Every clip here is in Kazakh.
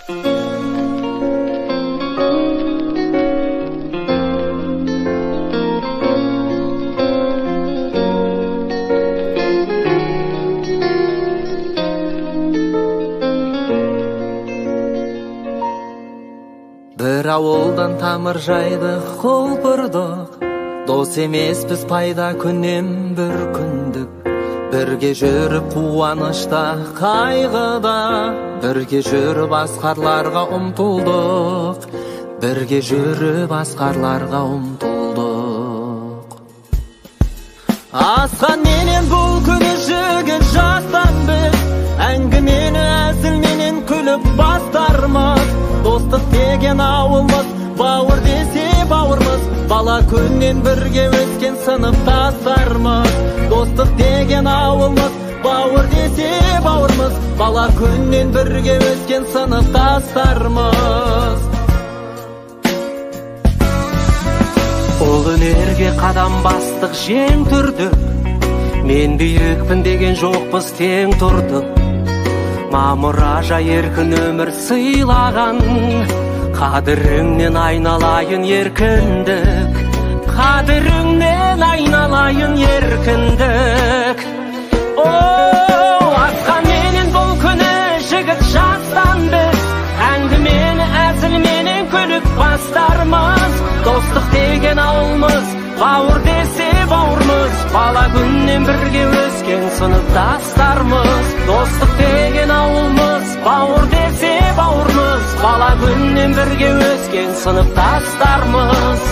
Bir ауылдан тамыр жайдық, құлпырдық, дос емеспіз пайда күннен бір күндік. Бірге жүріп қуанышта, қайғыда, бірге жүріп асқарларға ұмтылдық. Бірге жүріп асқарларға ұмтылдық. Асқан менен бұл күні жігіт жастан біз, әңгімені әзілменен күліп бастармыз. Достық деген ауылмыз, бауыр десе бауырмыз, бала күннен бірге өскен сыныптастармыз. Достық деген ауылмыз, бауыр десе бауырмыз, бала күннен бірге өскен сыныптастармыз. Ол өнерге қадам бастық, жең түрдік, мен биікпін деген жоқпыз, тең тұрдық. Мамыража еркін өмір сыйлаған, қадіріңнен айналайын еркіндік, қадіріңнен айналайын еркіндік. Асқан менен бұл күні жігіт жастан біз, әңгімені әзілменен күліп бастармыз. Достық деген ауылмыз, бауыр десе бауырмыз, бала күннен бірге өскен сыныптастармыз. Достық деген ауылмыз, бауыр десе бауырмыз, бала күннен бірге өскен сыныптастармыз.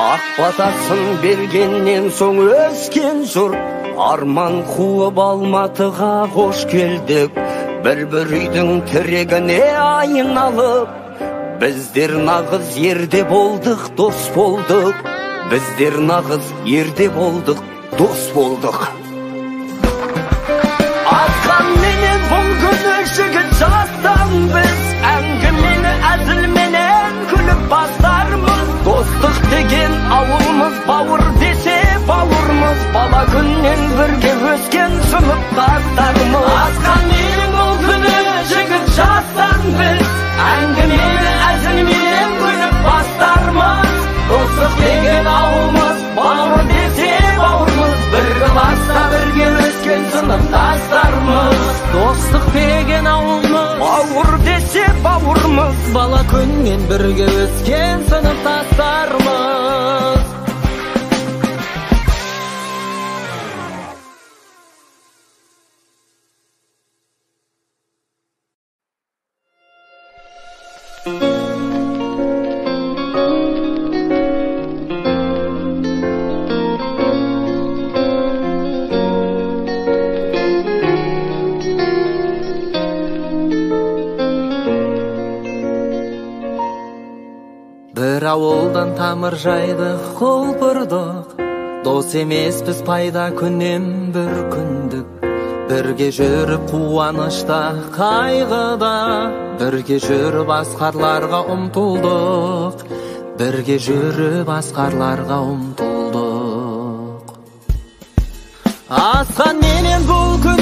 Ақ батасын бергеннен соң өскен жұрт, арман қуып Алматыға қош келдік. Бір үйдің тірегіне айналып, біздер нағыз ерде болдық, дос болдық. Біздер нағыз ерде болдық, дос болдық. Асқан менен бұл күні жігіт жастан біз, әңгімені әзілменен күліп бастармыз. Достық деген ауылмыз, бауыр десе бауырмыз, бала күннен бірге өскен сыныптастармыз. Асқан менен бұл күні жігіт жастан біз, әңгімені әзілменен күліп бастармыз. Достық деген ауылмыз, бауыр десе бауырмыз, бір класста бірге өскен сыныптастармыз. Достық деген ауылмыз, бауыр десе бауырмыз, бала күннен бірге өскен сыныптастармыз. Bir ауылдан тамыр жайдық, құлпырдық, дос емеспіз пайда күннен бір күндік. Бірге жүріп қуанышта, қайғыда, бірге жүріп асқарларға ұмтылдық. Бірге жүріп асқарларға ұмтылдық. Асқан менен бұл күні